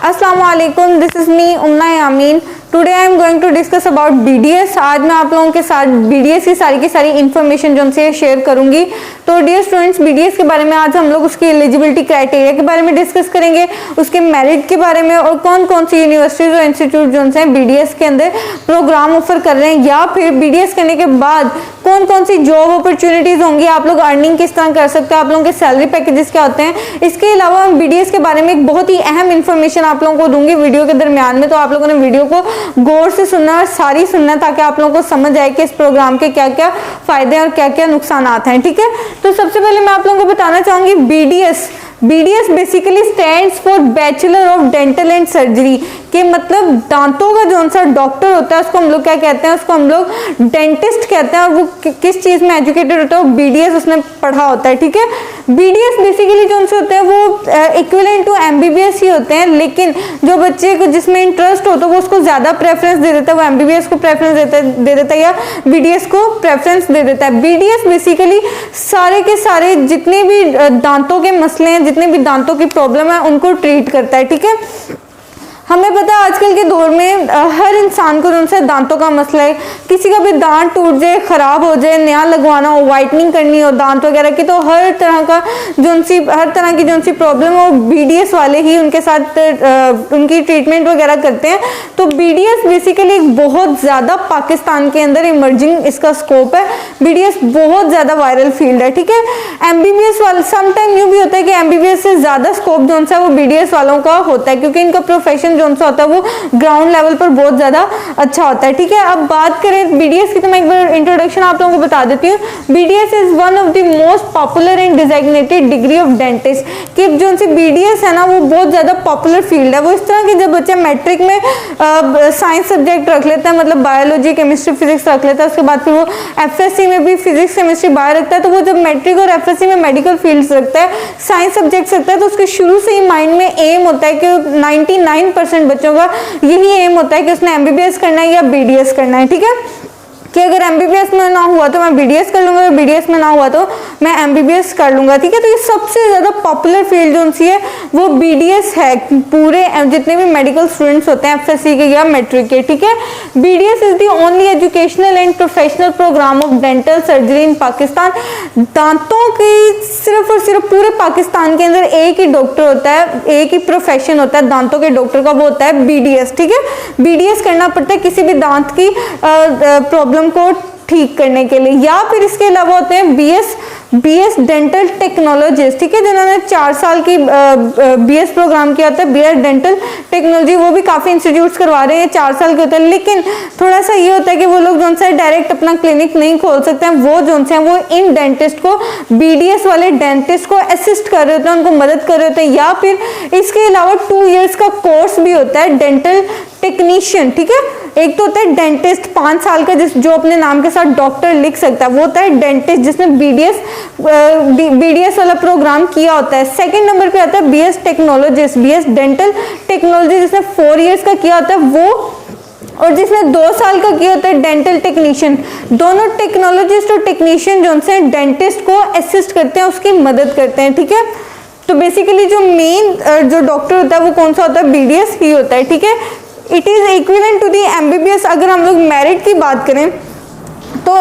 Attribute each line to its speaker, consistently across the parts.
Speaker 1: अस्सलामुअलैकुम, this is me Umna Yameen. Today I am going to discuss about BDS. आज मैं आप लोगों के साथ बीडीएस की सारी इन्फॉर्मेशन जो उनसे शेयर करूंगी। तो डियर स्टूडेंट्स, बीडीएस के बारे में आज हम लोग उसकी एलिजिबिलिटी क्राइटेरिया के बारे में डिस्कस करेंगे, उसके मेरिट के बारे में, और कौन कौन सी यूनिवर्सिटीज और इंस्टीट्यूट जो हैं बीडीएस के अंदर प्रोग्राम ऑफर कर रहे हैं, या फिर बीडीएस करने के बाद कौन कौन सी जॉब अपॉर्चुनिटीज होंगी, आप लोग अर्निंग किस तरह कर सकते हैं, आप लोगों के सैलरी पैकेजेस क्या होते हैं। इसके अलावा बीडीएस के बारे में एक बहुत ही अहम इन्फॉर्मेशन आप लोगों को दूंगी वीडियो के दरमियान में, तो आप लोगों ने वीडियो को गौर से सुनना और सारी सुनना, ताकि आप लोगों को समझ आए कि इस प्रोग्राम के क्या क्या फायदे और क्या क्या नुकसान हैं। ठीक है, तो सबसे पहले मैं आप लोगों को बताना चाहूंगी BDS basically stands for bachelor of dental and surgery, के मतलब दांतों का जो सा डॉक्टर होता है उसको हम लोग क्या कहते हैं, उसको हम लोग डेंटिस्ट कहते हैं। और वो किस चीज में एजुकेटेड होता है, वो बीडीएस उसने पढ़ा होता है। ठीक है, बीडीएस बेसिकली जो उनसे होते हैं वो इक्विवेलेंट टू एमबीबीएस ही होते हैं, लेकिन जो बच्चे को जिसमें इंटरेस्ट हो तो वो उसको ज्यादा प्रेफरेंस दे देता है, वो एमबीबीएस को प्रेफरेंस दे देता है या बीडीएस को प्रेफरेंस दे देता है। बीडीएस बेसिकली सारे के सारे जितने भी दांतों के मसले हैं, जितने भी दांतों की प्रॉब्लम है, उनको ट्रीट करता है। ठीक है, हमें पता है आजकल के दौर में हर इंसान को जो है दांतों का मसला है। किसी का भी दांत टूट जाए, खराब हो जाए, नया लगवाना हो, वाइटनिंग करनी हो दांत वगैरह की, तो हर तरह की जो सी प्रॉब्लम हो बीडीएस वाले ही उनके साथ उनकी ट्रीटमेंट वगैरह करते हैं। तो बीडीएस बेसिकली एक बहुत ज़्यादा पाकिस्तान के अंदर इमर्जिंग इसका स्कोप है। बीडीएस बहुत ज़्यादा वायरल फील्ड है। ठीक है, एमबीबीएस वाले समटाइम यूँ भी होता है कि एमबीबीएस से ज़्यादा स्कोप जो है वो बीडीएस वालों का होता है, क्योंकि इनका प्रोफेशन जो होता है वो ग्राउंड लेवल पर बहुत ज्यादा अच्छा होता है। ठीक है, अब बात करें बीडीएस की, तो मैं एक बार इंट्रोडक्शन आप लोगों को बता देती हूँ। BDS is one of the most popular and designated degree of dentist, कि जो उनसे बीडीएस है ना वो बहुत ज्यादा पॉपुलर फील्ड है। वो इस तरह की जब बच्चे मैट्रिक में साइंस सब्जेक्ट रख लेते हैं, मतलब बायोलॉजी केमिस्ट्री फिजिक्स रख लेता है, उसके बाद फिर वो एफएससी में भी फिजिक्स केमिस्ट्री बायो रखता है, तो वो जब मैट्रिक और एफएससी में मेडिकल फील्ड्स रखता है, साइंस सब्जेक्ट्स रखता है, तो उसके शुरू से ही माइंड में एम होता है कि 99% बच्चों का यही एम होता है कि उसने एमबीबीएस करना है या बीडीएस करना है। ठीक है, कि अगर एमबीबीएस में ना हुआ तो मैं बीडीएस कर लूंगा, बीडीएस में ना हुआ तो मैं एमबीबीएस कर लूंगा। ठीक है, तो ये सबसे ज्यादा पॉपुलर फील्ड जो सी है वो बीडीएस है, पूरे जितने भी मेडिकल स्टूडेंट्स होते हैं एफएससी के या मैट्रिक के। ठीक है, BDS is the only educational and professional program of dental surgery in Pakistan. दांतों की सिर्फ और सिर्फ पूरे पाकिस्तान के अंदर एक ही डॉक्टर होता है, एक ही प्रोफेशन होता है दांतों के डॉक्टर का, वो होता है बीडीएस। ठीक है, बीडीएस करना पड़ता है किसी भी दांत की प्रॉब्लम को ठीक करने के लिए, या फिर इसके अलावा होते हैं बीएस डेंटल टेक्नोलॉजिस्ट। ठीक है, जिन्होंने 4 साल की बीएस प्रोग्राम किया होता है, बीएस डेंटल टेक्नोलॉजी, वो भी काफी इंस्टीट्यूट्स करवा रहे हैं, 4 साल के होता है। लेकिन थोड़ा सा ये होता है कि वो लोग जो है डायरेक्ट अपना क्लिनिक नहीं खोल सकते हैं, वो जो है वो इन डेंटिस्ट को, बीडीएस वाले डेंटिस्ट को असिस्ट कर रहे होते हैं, उनको मदद कर रहे होते हैं। या फिर इसके अलावा 2 इयर्स का कोर्स भी होता है डेंटल टेक्नीशियन। ठीक है, एक तो होता है डेंटिस्ट 5 साल का, जो अपने नाम के साथ डॉक्टर लिख सकता है, वो होता है डेंटिस्ट जिसने बीडीएस वाला प्रोग्राम किया होता है। सेकंड नंबर पे आता है BS technologist, BS dental technology जिसने 4 इयर्स का किया होता है वो, और जिसने 2 साल का किया होता है डेंटल टेक्नीशियन। दोनों टेक्नोलॉजिस्ट और टेक्नीशियन जो उनसे डेंटिस्ट को असिस्ट करते हैं, उसकी मदद करते हैं। ठीक है, तो बेसिकली जो मेन जो डॉक्टर होता है वो कौन सा होता है, बीडीएस ही होता है। ठीक है, it is equivalent to the MBBS. अगर हम लोग मेरिट की बात करें तो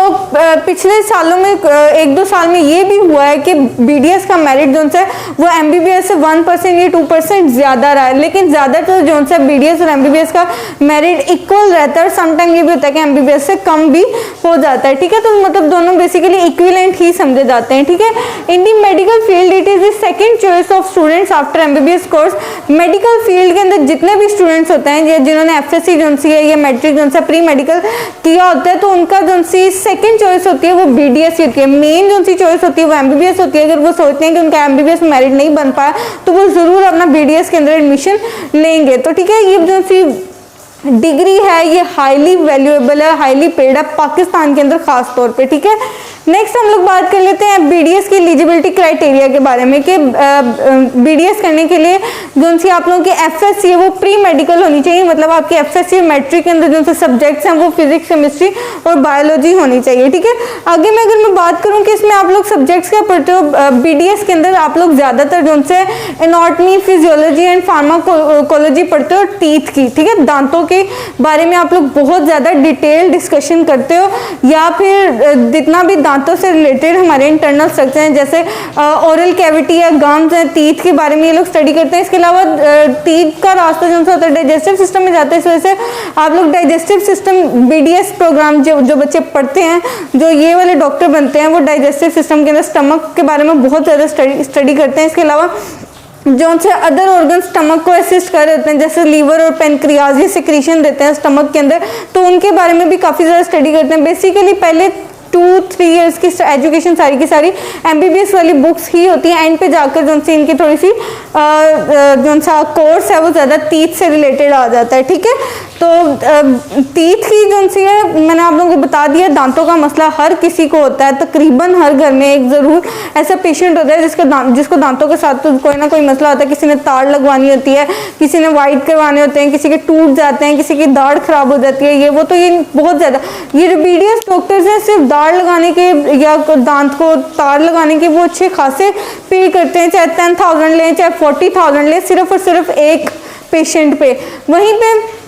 Speaker 1: पिछले सालों में 1-2 साल में ये भी हुआ है कि बीडीएस का मेरिट जो है वो एमबीबीएस से 1% या 2% ज्यादा रहा है, लेकिन ज्यादातर जो है बीडीएस और एमबीबीएस का मेरिट इक्वल रहता है, और समटाइम ये भी होता है कि एमबीबीएस से कम भी हो जाता है। ठीक है, तो मतलब दोनों बेसिकली इक्विवेलेंट ही समझे जाते हैं। ठीक है, in the medical field it is the second choice of students after MBBS course. Medical field के अंदर जितने भी स्टूडेंट्स होते हैं जिन्होंने एफएससी जो है या मैट्रिक जो है प्री मेडिकल किया होता है, तो उनका जो सेकंड चॉइस होती है वो बीडीएस होती है। मेन जो सी चॉइस होती है वो एमबीबीएस होती है। अगर वो सोचते हैं कि उनका एमबीबीएस में मेरिट नहीं बन पाया तो वो जरूर अपना बीडीएस के अंदर एडमिशन लेंगे। तो ठीक है, ये जो सी डिग्री है ये हाईली वैल्यूएबल है, हाईली पेड है पाकिस्तान के अंदर खास तौर पे, ठीक है। नेक्स्ट हम लोग बात कर लेते हैं बीडीएस की एलिजिबिलिटी क्राइटेरिया के बारे में कि बीडीएस करने के लिए जो सी आप लोगों की एफएससी है वो प्री मेडिकल होनी चाहिए, मतलब आपकी एफएससी मैट्रिक के अंदर जो से सब्जेक्ट्स हैं वो फिजिक्स, केमिस्ट्री और बायोलॉजी होनी चाहिए, ठीक है। आगे मैं अगर मैं बात करूं कि इसमें आप लोग सब्जेक्ट्स क्या पढ़ते हो, बीडीएस के अंदर आप लोग ज्यादातर जो से एनाटॉमी, फिजियोलॉजी एंड फार्माकोलॉजी पढ़ते हो, टीथ की, ठीक है, दांतों के बारे में आप लोग बहुत ज्यादा डिटेल डिस्कशन करते हो, या फिर जितना भी दांतों से रिलेटेड हमारे इंटरनल स्ट्रक्चर हैं जैसे ओरल कैविटी है, गम्स है, टीथ के बारे में ये लोग स्टडी करते हैं। इसके अलावा टीथ का रास्ता जो होता है डाइजेस्टिव सिस्टम में जाता है, इस वजह से आप लोग डाइजेस्टिव सिस्टम बीडीएस प्रोग्राम जो बच्चे पढ़ते हैं, जो ये वाले डॉक्टर बनते हैं, वो डाइजेस्टिव सिस्टम के अंदर स्टमक के बारे में बहुत ज़्यादा स्टडी करते हैं। इसके अलावा जो से अदर ऑर्गन स्टमक को असिस्ट कर देते हैं जैसे लीवर और पेनक्रियाज, ये सिक्रीशन देते हैं स्टमक के अंदर, तो उनके बारे में भी काफ़ी ज़्यादा स्टडी करते हैं। बेसिकली पहले 2-3 इयर्स की एजुकेशन सारी की सारी एमबीबीएस वाली बुक्स ही होती हैं, एंड पे जाकर जो सी इनकी थोड़ी सी जो सा कोर्स है वो ज़्यादा टीथ से रिलेटेड आ जाता है, ठीक है। तो टीथ की जो सी है मैंने आप लोगों को बता दिया, दांतों का मसला हर किसी को होता है, तकरीबन हर घर में एक ज़रूर ऐसा पेशेंट होता है जिसको दांतों के साथ तो कोई ना कोई मसला होता है। किसी ने तार लगवानी होती है, किसी ने वाइट करवाने होते हैं, किसी के टूट जाते हैं, किसी की दाढ़ खराब हो जाती है, ये वो, तो ये बहुत ज़्यादा ये जो बीडीएस डॉक्टर्स हैं सिर्फ तार लगाने के या दांत को तार लगाने के वो अच्छे खासे पे करते हैं, चाहे 10,000 लें चाहे 40,000 लें, सिर्फ और सिर्फ एक पेशेंट पे। वहीं पे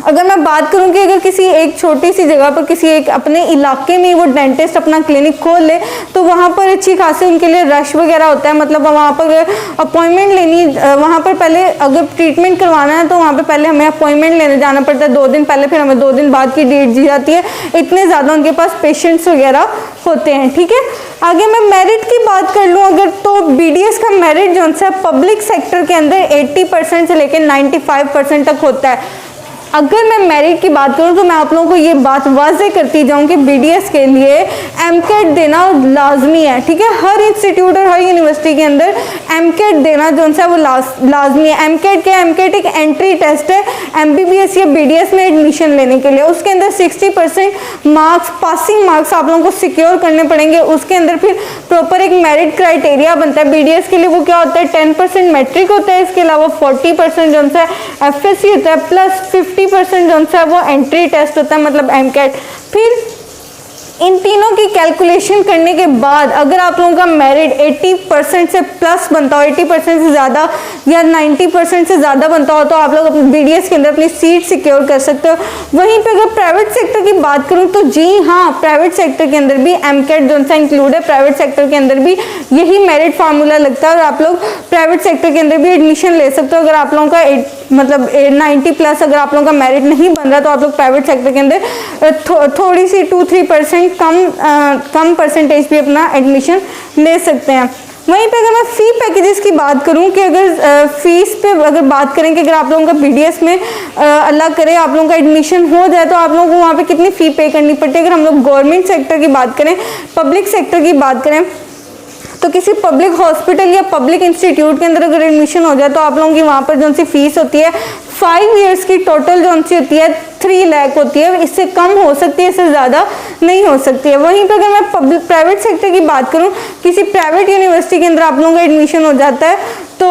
Speaker 1: अगर मैं बात करूं कि अगर किसी एक छोटी सी जगह पर किसी एक अपने इलाके में वो डेंटिस्ट अपना क्लिनिक खोल ले तो वहाँ पर अच्छी खासी उनके लिए रश वगैरह होता है, मतलब वहाँ पर अपॉइंटमेंट लेनी, वहाँ पर पहले अगर ट्रीटमेंट करवाना है तो वहाँ पर पहले हमें अपॉइंटमेंट लेने जाना पड़ता है 2 दिन पहले, फिर हमें 2 दिन बाद की डेट दी जाती है, इतने ज़्यादा उनके पास पेशेंट्स वगैरह होते हैं, ठीक है। आगे मैं मेरिट की बात कर लूँ अगर, तो बीडीएस का मेरिट जो है पब्लिक सेक्टर के अंदर 80% से लेकर 95% तक होता है। अगर मैं मेरिट की बात करूं तो मैं आप लोगों को ये बात वाज़ेह करती जाऊं कि बीडीएस के लिए एमकेट देना लाजमी है, ठीक है। हर इंस्टीट्यूट और हर यूनिवर्सिटी के अंदर एमकेट देना जो है वो लाजमी है। एमकेट क्या है? एमकेट एक एंट्री टेस्ट है एमबीबीएस या बीडीएस में एडमिशन लेने के लिए। उसके अंदर 60% मार्क्स, पासिंग मार्क्स आप लोगों को सिक्योर करने पड़ेंगे। उसके अंदर फिर प्रॉपर एक मेरिट क्राइटेरिया बनता है बीडीएस के लिए, वो क्या होता है 10% मैट्रिक होता है, इसके अलावा 40% जो है एफएससी होता है, प्लस 50% जो है वो एंट्री टेस्ट होता है, मतलब एमकेट। फिर इन तीनों की कैलकुलेशन करने के बाद अगर आप लोगों का मेरिट 80% से प्लस बनता हो, 80% से ज़्यादा या 90% से ज़्यादा बनता हो, तो आप लोग अपने बीडीएस के अंदर अपनी सीट सिक्योर कर सकते हो। वहीं पे अगर प्राइवेट सेक्टर की बात करूं तो जी हाँ, प्राइवेट सेक्टर के अंदर भी एमकेट जो सा इंक्लूड है, प्राइवेट सेक्टर के अंदर भी यही मेरिट फार्मूला लगता है और आप लोग प्राइवेट सेक्टर के अंदर भी एडमिशन ले सकते हो। अगर आप लोगों का 90+ अगर आप लोगों का मेरिट नहीं बन रहा तो आप लोग प्राइवेट सेक्टर के अंदर थोड़ी सी 2-3% कम परसेंटेज भी अपना एडमिशन ले सकते हैं। वहीं पे अगर मैं फ़ी पैकेजेस की बात करूं कि अगर फीस पे अगर बात करें कि अगर आप लोगों का बीडीएस में अल्लाह करे आप लोगों का एडमिशन हो जाए तो आप लोगों को वहाँ पे कितनी फ़ी पे करनी पड़ती है। अगर हम लोग गवर्नमेंट सेक्टर की बात करें, पब्लिक सेक्टर की बात करें, तो किसी पब्लिक हॉस्पिटल या पब्लिक इंस्टीट्यूट के अंदर अगर एडमिशन हो जाए तो आप लोगों की वहाँ पर जो सी फीस होती है 5 इयर्स की टोटल जो सी होती है 3 लाख होती है। इससे कम हो सकती है, इससे ज़्यादा नहीं हो सकती है। वहीं पर अगर मैं प्राइवेट सेक्टर की बात करूं, किसी प्राइवेट यूनिवर्सिटी के अंदर आप लोगों का एडमिशन हो जाता है तो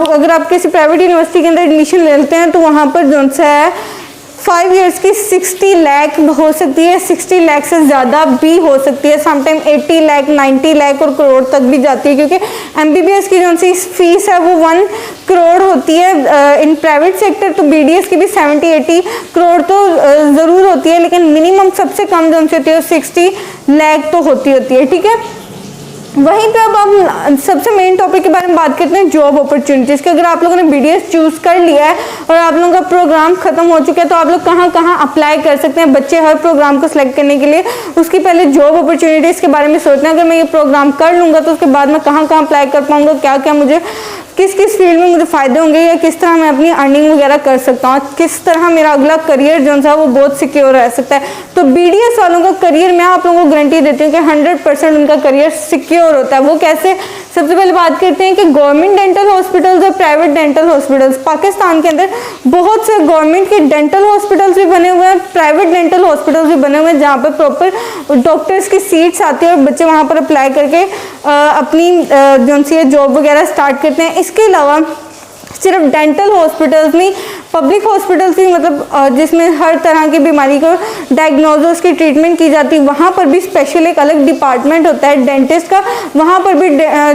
Speaker 1: अगर आप किसी प्राइवेट यूनिवर्सिटी के अंदर एडमिशन ले लेते हैं तो वहाँ पर जो है 5 इयर्स की 60 लाख हो सकती है, 60 लाख से ज़्यादा भी हो सकती है, समटाइम 80 लाख, 90 लाख और करोड़ तक भी जाती है, क्योंकि एमबीबीएस की जो सी फीस है वो 1 करोड़ होती है इन प्राइवेट सेक्टर। तो बीडीएस की भी 70-80 करोड़ तो ज़रूर होती है, लेकिन मिनिमम सबसे कम जो सी होती है 60 लाख तो होती है, ठीक है। वहीं पे अब हम सबसे मेन टॉपिक के बारे में बात करते हैं, जॉब अपॉर्चुनिटीज़ के। अगर आप लोगों ने बीडीएस चूज़ कर लिया है और आप लोगों का प्रोग्राम खत्म हो चुका है तो आप लोग कहाँ अप्लाई कर सकते हैं। बच्चे हर प्रोग्राम को सिलेक्ट करने के लिए उसकी पहले जॉब अपॉर्चुनिटीज़ के बारे में सोचते हैं, अगर मैं ये प्रोग्राम कर लूँगा तो उसके बाद मैं कहाँ अप्लाई कर पाऊँगा, क्या किस किस फील्ड में मुझे फ़ायदे होंगे या किस तरह मैं अपनी अर्निंग वगैरह कर सकता हूँ, किस तरह मेरा अगला करियर जो है वो बहुत सिक्योर रह सकता है। तो BDS वालों का करियर मैं आप लोगों को गारंटी देती हूँ कि 100% उनका करियर सिक्योर होता है। वो कैसे? सबसे पहले बात करते हैं कि गवर्नमेंट डेंटल हॉस्पिटल्स और प्राइवेट डेंटल हॉस्पिटल्स, पाकिस्तान के अंदर बहुत से गवर्नमेंट के डेंटल हॉस्पिटल्स भी बने हुए हैं, प्राइवेट डेंटल हॉस्पिटल्स भी बने हुए हैं, जहाँ पर प्रॉपर डॉक्टर्स की सीट्स आती है और बच्चे वहाँ पर अप्लाई करके अपनी जो सी जॉब वगैरह स्टार्ट करते हैं। इसके अलावा सिर्फ डेंटल हॉस्पिटल्स नहीं, पब्लिक हॉस्पिटल्स भी, मतलब जिसमें हर तरह की बीमारी को डायग्नोसिस की ट्रीटमेंट की जाती है, वहाँ पर भी स्पेशल एक अलग डिपार्टमेंट होता है डेंटिस्ट का। वहाँ पर भी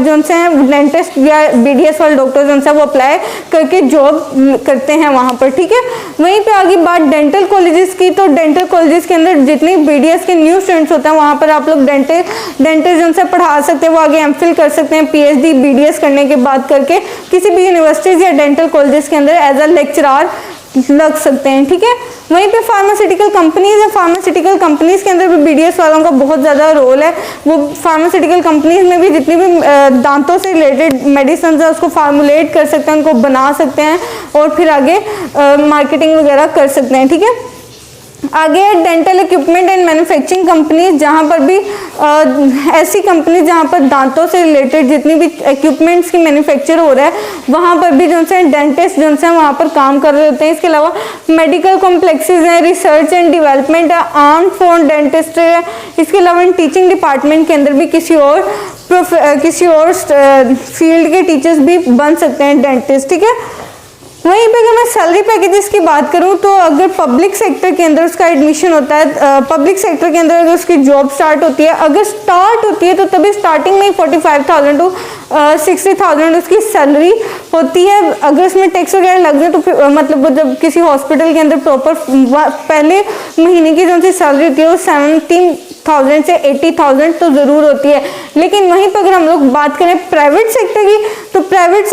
Speaker 1: जो से डेंटिस्ट या BDS वाले डॉक्टर जो है वो अप्लाई करके जॉब करते हैं वहाँ पर, ठीक है। वहीं पे आगे बात डेंटल कॉलेजेस की, तो डेंटल कॉलेजेस के अंदर जितने BDS के न्यू स्टूडेंट्स होते हैं वहाँ पर आप लोग डेंटिस्ट जो से पढ़ा सकते हैं, वो आगे MPhil कर सकते हैं PhD BDS करने के बाद करके किसी भी यूनिवर्सिटीज़ या डेंटल कॉलेजेस के अंदर एज अ लेक्चरर लग सकते हैं, ठीक है। वहीं पे फार्मास्यूटिकल कंपनीज है, फार्मास्यूटिकल कंपनीज के अंदर भी BDS वालों का बहुत ज़्यादा रोल है। वो फार्मास्यूटिकल कंपनीज में भी जितनी भी दांतों से रिलेटेड मेडिसिन है उसको फार्मुलेट कर सकते हैं, उनको बना सकते हैं और फिर आगे मार्केटिंग वगैरह कर सकते हैं, ठीक है। आगे dental equipment and manufacturing companies, जहाँ पर भी ऐसी कंपनी जहाँ पर दांतों से रिलेटेड जितनी भी इक्विपमेंट्स की मैन्युफैक्चर हो रहा है वहाँ पर भी जो है डेंटिस्ट जो है वहाँ पर काम कर रहे होते हैं। इसके अलावा मेडिकल कॉम्प्लेक्सेस हैं, रिसर्च एंड डेवलपमेंट है, आर्म फॉर डेंटिस्ट है। इसके अलावा टीचिंग डिपार्टमेंट के अंदर भी किसी और फील्ड के टीचर्स भी बन सकते हैं डेंटिस्ट, ठीक है। वहीं पे अगर मैं सैलरी पैकेजेस की बात करूं तो अगर पब्लिक सेक्टर के अंदर उसका एडमिशन होता है, पब्लिक सेक्टर के अंदर अगर उसकी जॉब स्टार्ट होती है, अगर स्टार्ट होती है तो तभी स्टार्टिंग में 45,000 टू 60,000 उसकी सैलरी होती है। अगर उसमें टैक्स वगैरह लग जाए तो फिर मतलब जब किसी हॉस्पिटल के अंदर प्रॉपर पहले महीने की जो सी सैलरी होती है वो 70,000 से 80,000 तो ज़रूर होती है। लेकिन वहीं पर अगर हम लोग बात करें प्राइवेट सेक्टर की, तो प्राइवेट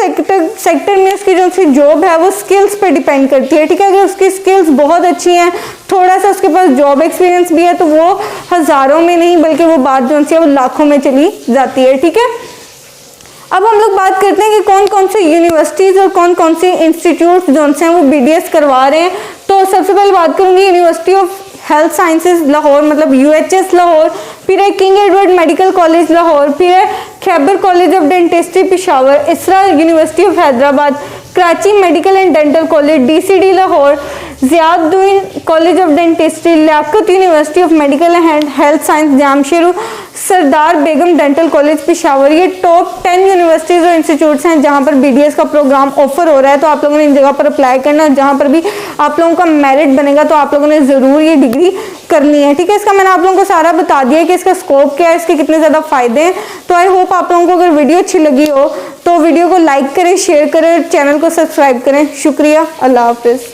Speaker 1: सेक्टर में उसकी जो सी जॉब है वो स्किल्स पे डिपेंड करती है, ठीक है। अगर उसकी स्किल्स बहुत अच्छी हैं, थोड़ा सा उसके पास जॉब एक्सपीरियंस भी है, तो वो हज़ारों में नहीं बल्कि वो बात जो सी है वो लाखों में चली जाती है, ठीक है। अब हम लोग बात करते हैं कि कौन कौन से यूनिवर्सिटीज़ और कौन कौन से इंस्टीट्यूट जो हैं वो BDS करवा रहे हैं। तो सबसे पहले बात करूँगी University of Health Sciences Lahore, मतलब UHS लाहौर, फिर है King Edward Medical College Lahore, फिर है Khyber College of Dentistry Peshawar, Isra University of Hyderabad, Karachi Medical and Dental College DCD Lahore, Ziauddin College of Dentistry, Liaquat University of Medical and Health Science Jamshoro, Sardar Begum Dental College Peshawar. ये टॉप 10 यूनिवर्सिटीज़ और institutes हैं जहाँ पर BDS का प्रोग्राम ऑफर हो रहा है। तो आप लोगों ने इन जगह पर अप्लाई करना, जहाँ पर भी आप लोगों का मेरिट बनेगा तो आप लोगों ने ज़रूर ये डिग्री करनी है, ठीक है। इसका मैंने आप लोगों को सारा बता दिया कि इसका स्कोप क्या है, इसके कितने ज़्यादा फायदे हैं। तो आई होप आप लोगों को अगर वीडियो अच्छी लगी हो तो वीडियो को लाइक करें, शेयर करें, चैनल को सब्सक्राइब करें। शुक्रिया, अल्लाह हाफिज़।